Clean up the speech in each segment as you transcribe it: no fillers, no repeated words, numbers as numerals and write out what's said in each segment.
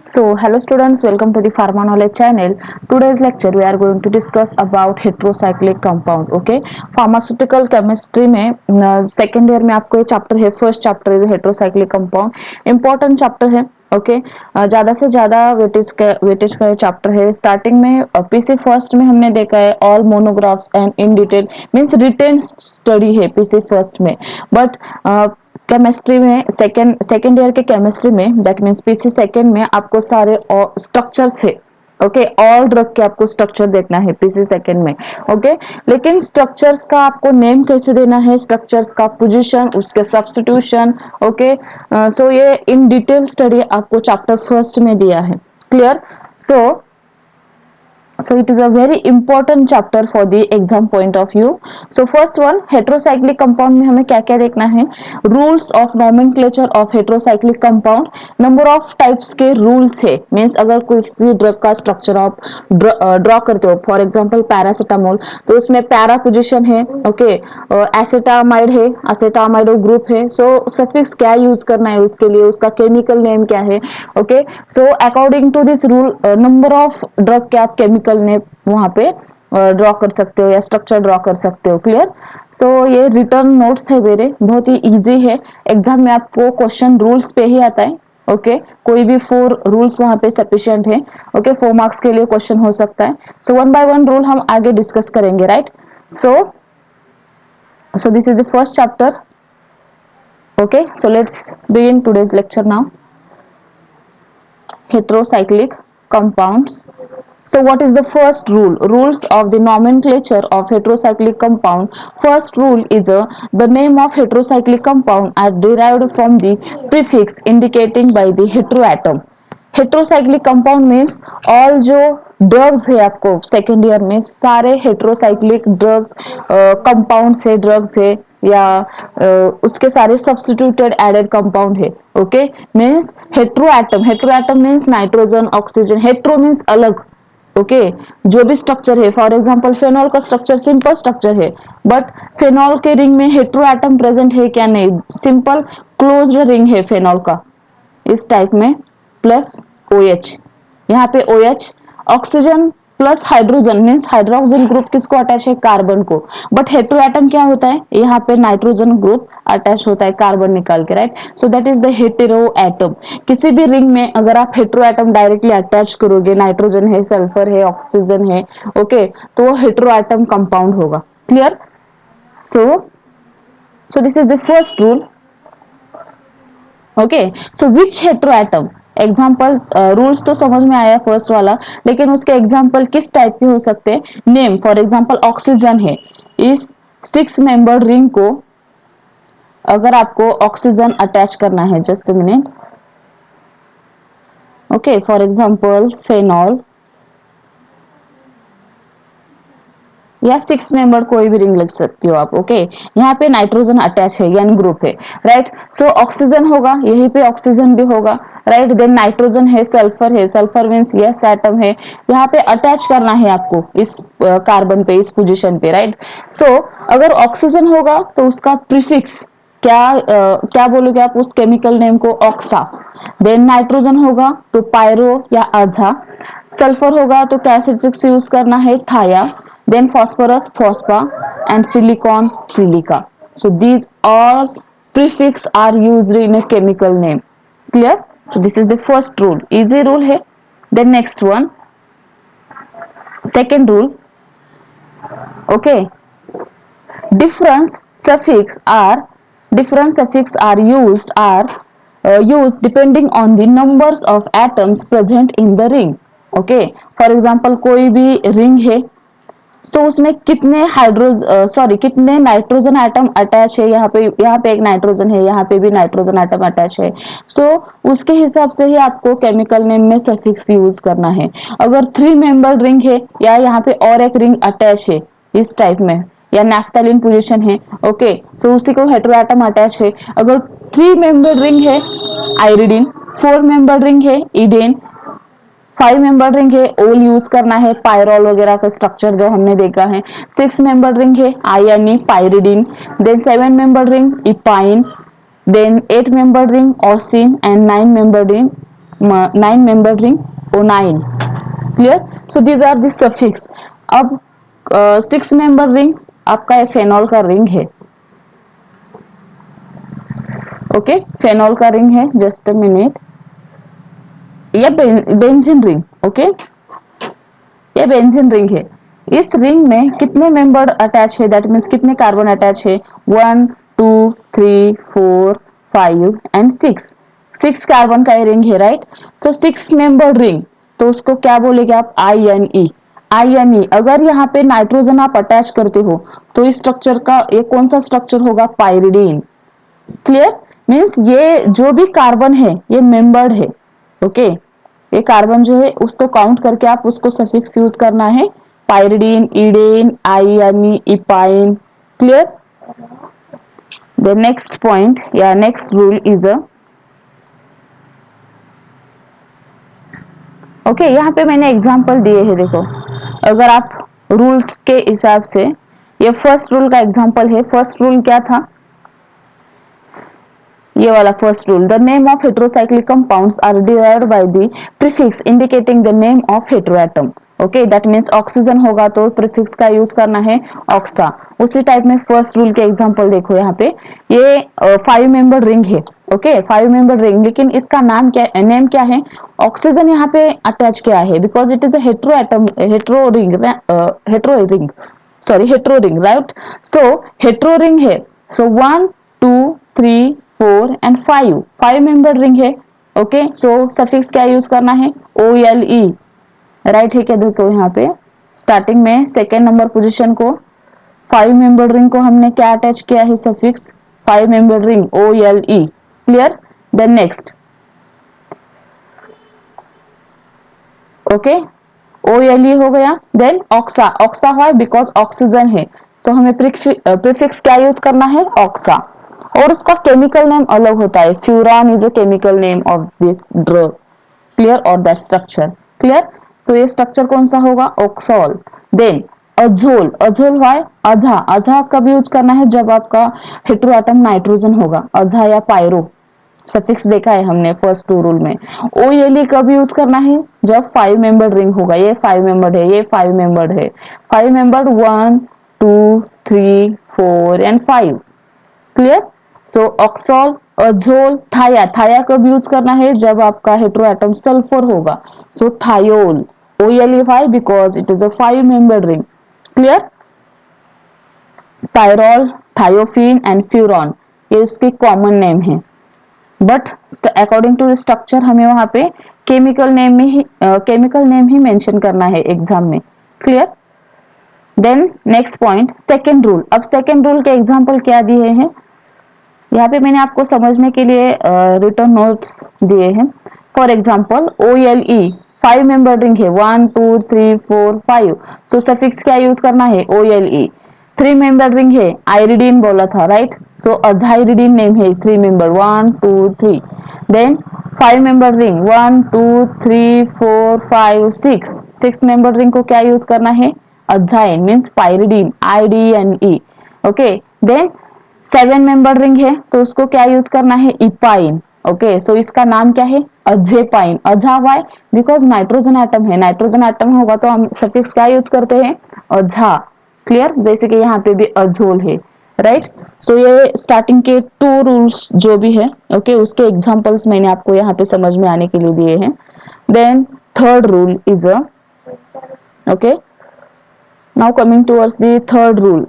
So, hello students, welcome to the Pharma Knowledge channel. Today's lecture we are going to discuss about heterocyclic compound. Okay, pharmaceutical chemistry में second year में आपको ये chapter है, first chapter is heterocyclic compound. Important chapter है. Okay, ज्यादा से ज्यादा weightage का ये चैप्टर है. स्टार्टिंग में पीसी फर्स्ट में हमने देखा है all monographs and in detail means written study है पीसी फर्स्ट में. बट केमिस्ट्री में सेकेंड ईयर के केमिस्ट्री में दैट मीन्स पीसी सेकेंड में आपको सारे स्ट्रक्चर्स है. ओके, ऑल ड्रग के आपको स्ट्रक्चर देखना है पीसी सेकेंड में. ओके, लेकिन स्ट्रक्चर्स का आपको नेम कैसे देना है, स्ट्रक्चर्स का पोजीशन, उसके सब्स्टिट्यूशन. ओके, सो ये इन डिटेल स्टडी आपको चैप्टर फर्स्ट में दिया है. Clear? So it is a very important chapter for the exam point of view. So first one, heterocyclic compound में हमें क्या क्या देखना है. rules of nomenclature of heterocyclic compound, number of types के rules है. मीन्स अगर कोई ड्रग का स्ट्रक्चर आप ड्रॉ करते हो, फॉर एग्जांपल पैरासिटामोल, तो उसमें पैरा पोजिशन है. ओके, एसेटामाइड है, एसेटामाइडो ग्रुप है. सो सफिक्स क्या यूज करना है उसके लिए, उसका केमिकल नेम क्या है. Okay, so according to this rule number of drug के आप केमिकल नेम वहां पे ड्रॉ कर सकते हो या स्ट्रक्चर ड्रॉ कर सकते हो. क्लियर? सो ये रिटर्न नोट्स है मेरे, बहुत ही इजी है. एग्जाम में आपको क्वेश्चन रूल्स पे ही आता है. ओके, कोई भी 4 रूल्स वहां पे सफिशिएंट है. ओके, 4 मार्क्स के लिए क्वेश्चन हो सकता है. So one by one rule हम आगे डिस्कस करेंगे. Right? So this is the first chapter. Okay, so let's begin today's lecture now. Heterocyclic compounds. So what is the first rule? Rules of the nomenclature of heterocyclic compound. First rule is the name of heterocyclic compound are derived from the prefix indicating by the heteroatom. Heterocyclic compound means all जो drugs है आपको second year में, सारे heterocyclic drugs compound है, drugs है या उसके सारे सब्स्टिट्यूटेड एडेड कंपाउंड है. Okay, means heteroatom. Heteroatom means nitrogen, oxygen. Hetero means अलग. ओके, जो भी स्ट्रक्चर है, फॉर एग्जांपल फेनॉल का स्ट्रक्चर सिंपल स्ट्रक्चर है, बट फेनॉल के रिंग में हेट्रोएटम प्रेजेंट है क्या? नहीं, सिंपल क्लोज्ड रिंग है फेनॉल का इस टाइप में, प्लस OH. यहाँ पे OH oxygen plus hydrogen means hydroxyl group किसको अटैच है? कार्बन को. बट हेटेरोएटम क्या होता है? यहाँ पे नाइट्रोजन ग्रुप अटैच होता है कार्बन निकाल के. Right? So that is the heteroatom. किसी भी रिंग में अगर आप हेटेरोएटम डायरेक्टली अटैच करोगे, नाइट्रोजन है, सल्फर है, ऑक्सीजन है, ओके, तो वो हेटेरोएटम कंपाउंड होगा. Clear? So this is the first rule. Okay, so which heteroatom. Example, rules तो समझ में आया फर्स्ट वाला, लेकिन उसके एग्जाम्पल किस टाइप के हो सकते हैं? नेम, फॉर एग्जाम्पल ऑक्सीजन है, इस 6 मेंबर रिंग को अगर आपको ऑक्सीजन अटैच करना है, just a minute. Okay, for example phenol या 6 मेंबर कोई भी रिंग लग सकती हो आप. ओके, यहाँ पे नाइट्रोजन अटैच है, एन ग्रुप है. राइट? सो ऑक्सीजन होगा, यहीं पे ऑक्सीजन भी होगा. राइट? देन नाइट्रोजन है, सल्फर मीन्स यस एटम है, यहाँ पे अटैच करना है आपको इस कार्बन पे, इस पोजीशन पे. राइट? सो अगर ऑक्सीजन होगा तो उसका प्रीफिक्स क्या बोलोगे आप उस केमिकल नेम को? ऑक्सा. देन नाइट्रोजन होगा तो पायरो या आझा. सल्फर होगा तो क्या सफिक्स यूज करना है? थाया. Then phosphorus, phospa, and silicon, silica. So these all prefix are used in a chemical name. Clear? So this is the first rule. Easy rule है. Then next one, second rule. Okay, difference suffix are used depending on the numbers of atoms present in the ring. Okay, for example कोई भी ring है तो उसमें कितने nitrogen atom attach है. यहाँ पे एक नाइट्रोजन है, यहाँ पे भी नाइट्रोजन एटम अटैच है. सो उसके हिसाब से ही आपको केमिकल नेम में सफिक्स यूज करना है. अगर 3 मेंबर रिंग है या यहाँ पे और एक रिंग अटैच है इस टाइप में, या नैफ्थलीन पोजीशन है, ओके, सो उसी को हेटेरोएटम अटैच है. अगर 3 मेंबर रिंग है आइरिडिन, 4 मेंबर रिंग है इडेन, 5 मेंबर रिंग है ओल यूज करना है, पायरोल वगैरह का स्ट्रक्चर जो हमने देखा है. 6 मेंबर रिंग है ine, pyridine. Then 7 member ring epine. Then 8 member ring ocine and 9 member ring 9 membered ring O9. Clear? So these are the suffix. अब 6 member ring आपका फेनॉल का रिंग है. ओके, फेनॉल का रिंग है. Just a minute. ये benzene ring. Okay, ये benzene ring है. इस रिंग में कितने मेंबर अटैच है, दैट मीन्स कितने कार्बन अटैच है, 1 2 3 4 5 एंड 6. 6 कार्बन का ये रिंग है, राइट. सो 6 मेंबर रिंग, तो उसको क्या बोलेगे आप, I N E. I N E. अगर यहाँ पे नाइट्रोजन आप अटैच करते हो तो इस स्ट्रक्चर का ये कौन सा स्ट्रक्चर होगा, पाइरिडीन. क्लियर? मीन्स ये जो भी कार्बन है ये मेंबर्ड है. ओके, ये कार्बन जो है उसको काउंट करके आप उसको सफिक्स यूज करना है. पाइरिडीन, ईडेन, I N E, epine. Clear? The next point या next rule is a, okay, यहाँ पे मैंने एग्जांपल दिए हैं. देखो, अगर आप रूल्स के हिसाब से, ये फर्स्ट रूल का एग्जांपल है. फर्स्ट रूल क्या था, ये वाला first rule. The name of heterocyclic compounds are derived by the prefix indicating the name of heteroatom. Okay, that means oxygen होगा तो प्रीफिक्स का यूज करना है ऑक्सा. उसी टाइप में फर्स्ट रूल के एग्जांपल देखो. यहाँ पे ये 5 मेंबर रिंग है. ओके, 5 मेंबर रिंग, लेकिन इसका नाम क्या, नेम क्या है, ऑक्सीजन यहाँ पे अटैच किया है because it is a heteroatom, hetero ring, sorry hetero ring, right. So hetero ring है. सो 1 2 3 4 एंड 5, 5 मेंबर रिंग है. ओके, सो सफिक्स क्या यूज करना है, ओ एल ई. राइट है क्या, देखो यहाँ पे स्टार्टिंग में सेकेंड नंबर पोजीशन को 5 मेंबर रिंग को हमने क्या अटैच किया है, suffix 5 member ring, O L E. Clear? Then next, okay, O L E हो गया. देन ऑक्सा, ऑक्सा है बिकॉज ऑक्सीजन है, तो हमें प्रीफिक्स क्या यूज करना है, ऑक्सा. और उसका केमिकल नेम अलग होता है. Furan is a chemical name of this drug. Clear? और दैट स्ट्रक्चर. क्लियर? तो ये स्ट्रक्चर कौन सा होगा, ऑक्सॉल. देन अजोल, अजोल है अझा. अझा कब यूज करना है, जब आपका हेट्रोएटम नाइट्रोजन होगा, अझा या पायरो. सफिक्स देखा है हमने फर्स्ट 2 रूल में. ओ एल कब यूज करना है, जब 5 मेंबर्ड रिंग होगा. ये 5 मेंबर्ड है, ये 5 मेंबर्ड है. 5 मेंबर्ड 1 2 3 4 एंड 5. क्लियर? सो ऑक्सॉल, अजोल, थाया. थाया कब यूज करना है, जब आपका हेट्रोएटम सल्फर होगा. So thiol, O L E 5 because it is a 5 membered ring. Clear? Pyrrole, thiophene and furan, ये उसके कॉमन नेम है. बट अकॉर्डिंग टू स्ट्रक्चर हमें वहां पे केमिकल नेम ही मेंशन करना है एग्जाम में. Clear? Then next point, second rule. अब सेकेंड रूल के एग्जांपल क्या दिए हैं, यहाँ पे मैंने आपको समझने के लिए रिटर्न नोट्स दिए हैं. For example O L E 5 member ring है, 1 2 3 4 5. सो सफिक्स क्या यूज करना है, O L E. 3 member ring है, आयरिडीन बोला था, राइट. सो अजाइरिडीन नेम है 3 member, 1 2 3. Then 5 member ring, 1 2 3 4 5 6. 6 member ring को क्या यूज करना है, azine means pyridine, I D N E. Okay, then 7 member ring है तो उसको क्या यूज करना है, इपाइन. ओके, सो इसका नाम क्या है, अजेपाइन. अजा वाई, बिकॉज नाइट्रोजन एटम है. नाइट्रोजन एटम होगा तो हम सफिक्स क्या यूज करते हैं, अझा. क्लियर? जैसे कि यहाँ पे भी अजोल है, राइट. सो ये स्टार्टिंग के 2 रूल्स जो भी है, ओके, उसके एग्जांपल्स मैंने आपको यहाँ पे समझ में आने के लिए दिए हैं. Then third rule is a, okay, now coming towards the third rule.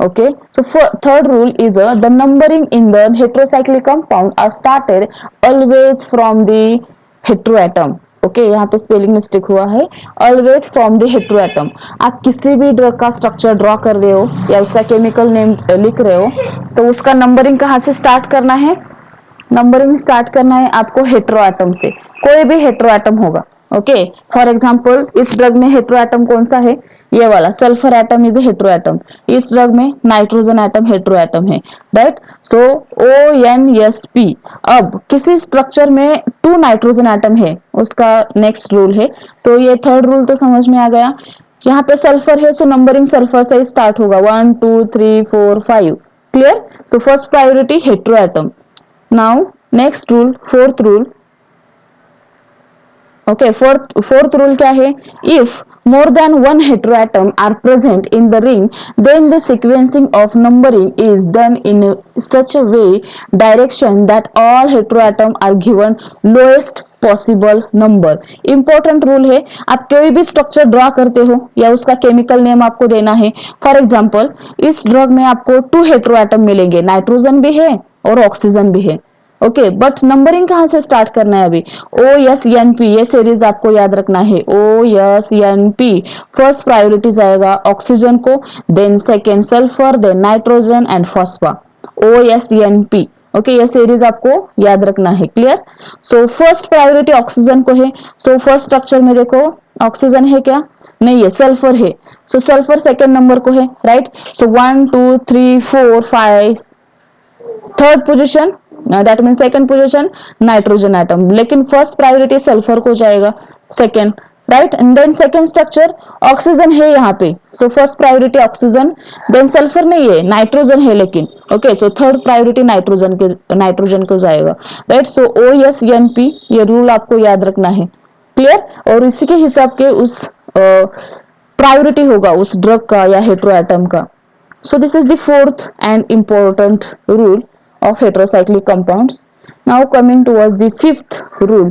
Okay, so for third rule is the numbering in the heterocyclic compound are started always from the heteroatom. Okay, यहाँ पे spelling mistake हुआ है, always from the heteroatom. आप किसी भी drug का structure draw कर रहे हो या उसका केमिकल नेम लिख रहे हो तो उसका नंबरिंग कहाँ से स्टार्ट करना है, नंबरिंग स्टार्ट करना है आपको हेट्रोएटम से. कोई भी हेट्रोएटम होगा. ओके, फॉर एग्जांपल इस ड्रग में हेट्रोएटम कौन सा है, ये वाला sulphur atom is a heteroatom. इस ड्रग में नाइट्रोजन एटम हेट्रोएटम है, राइट. सो ओ एन एस पी. अब किसी स्ट्रक्चर में 2 नाइट्रोजन एटम है, उसका नेक्स्ट रूल है. तो ये थर्ड रूल तो समझ में आ गया. यहाँ पे सल्फर है, सो नंबरिंग सल्फर से स्टार्ट होगा, 1 2 3 4 5. Clear? So first priority heteroatom. Now next rule, fourth rule. Okay, fourth rule क्या है? If more than one heteroatom are present in the ring, then the sequencing of numbering is done in such a way direction that all heteroatom are given lowest possible number. Important rule है, आप कोई भी structure draw करते हो या उसका chemical name आपको देना है. फॉर एग्जाम्पल, इस ड्रग में आपको 2 हेटेरोएटम मिलेंगे, नाइट्रोजन भी है और ऑक्सीजन भी है. ओके, बट नंबरिंग कहाँ से स्टार्ट करना है अभी? OSNP, ये सीरीज आपको याद रखना है. OSNP फर्स्ट प्रायोरिटी जाएगा ऑक्सीजन को, then second sulphur, then nitrogen and फॉस्फा. OSNP. ओके, ये सीरीज आपको याद रखना है. Clear? So first priority oxygen को है. सो फर्स्ट स्ट्रक्चर में देखो, ऑक्सीजन है क्या? नहीं है, सल्फर है. सो सल्फर सेकेंड नंबर को है, right? So 1 2 3 4 5, third position, that mean second position nitrogen atom, लेकिन फर्स्ट प्रायोरिटी सल्फर को जाएगा, second, right? And then second structure oxygen है यहाँ पे, so first priority oxygen, then sulphur नहीं है, नाइट्रोजन है लेकिन. Okay, so third priority nitrogen को जाएगा, राइट? सो OSNP, ये रूल आपको याद रखना है. क्लियर? और इसी के हिसाब के उस प्रायोरिटी होगा उस ड्रग का या हेटेरोएटम का. So this is the fourth and important rule of heterocyclic compounds. Now coming towards the fifth rule.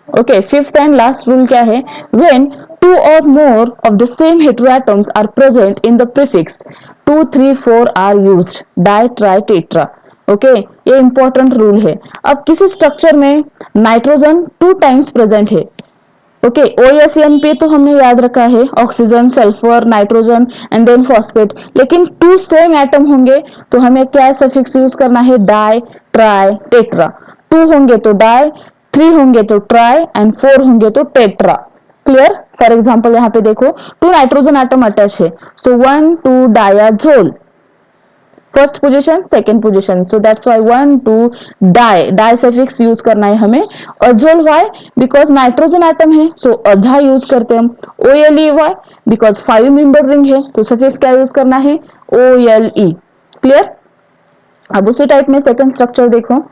Okay, fifth and last rule क्या है? When two or more of the same heteroatoms are present in the prefix 2, 3, 4 are used. Di, tri, tetra. Okay, ये important rule है. अब किसी structure में nitrogen 2 times present है. Okay, OSNP तो हमने याद रखा है, oxygen, sulphur, nitrogen and then phosphate. लेकिन 2 सेम एटम होंगे तो हमें क्या सफिक्स यूज करना है? Die, try, tetra. 2 होंगे तो डाई, 3 होंगे तो ट्राई एंड 4 होंगे तो टेट्रा. क्लियर? फॉर एग्जाम्पल यहाँ पे देखो, 2 नाइट्रोजन एटम अटैच है, so 1 2 diazole, first position, second position. So that's why 1 2 di suffix use करना है हमें. Azole, why? Because nitrogen atom है, सो अजा यूज करते हैं हम. OLE, why? Because 5 member ring है, तो सफिक्स क्या यूज करना है? OLE. क्लियर? अब उसी टाइप में सेकंड स्ट्रक्चर देखो,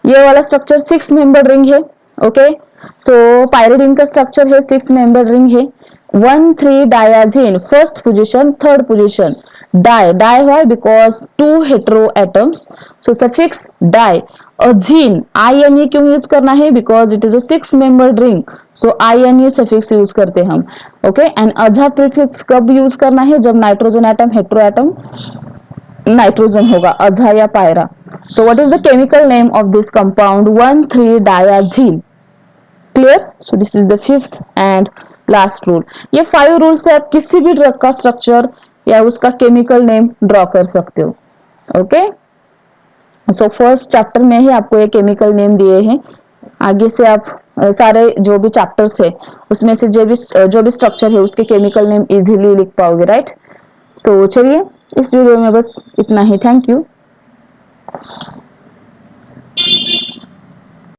ये वाला स्ट्रक्चर 6 मेंबर रिंग है. ओके, सो पायरिडीन का स्ट्रक्चर है, 6 मेंबर रिंग है. 1 3 diazine, first position, third position. Di, why? Because 2 hetero atoms, so suffix di. Azine, INE क्यों यूज करना है? Because it is a 6 membered ring, so INE suffix use करते हैं हम. Okay, and aza prefix कब use करना है? जब nitrogen atom, hetero atom nitrogen होगा, अजा या pyra. So what is the chemical name of this compound? 1 3 डायाजीन. Clear? So this is the fifth and last rule. ये 5 रूल से आप किसी भी ड्रग का स्ट्रक्चर या उसका केमिकल नेम ड्रॉ कर सकते हो. ओके, सो फर्स्ट चैप्टर में ही आपको ये केमिकल नेम दिए हैं. आगे से आप सारे जो भी चैप्टर्स है उसमें से जो भी स्ट्रक्चर है उसके केमिकल नेम इजीली लिख पाओगे, राइट? सो चलिए, इस वीडियो में बस इतना ही. Thank you.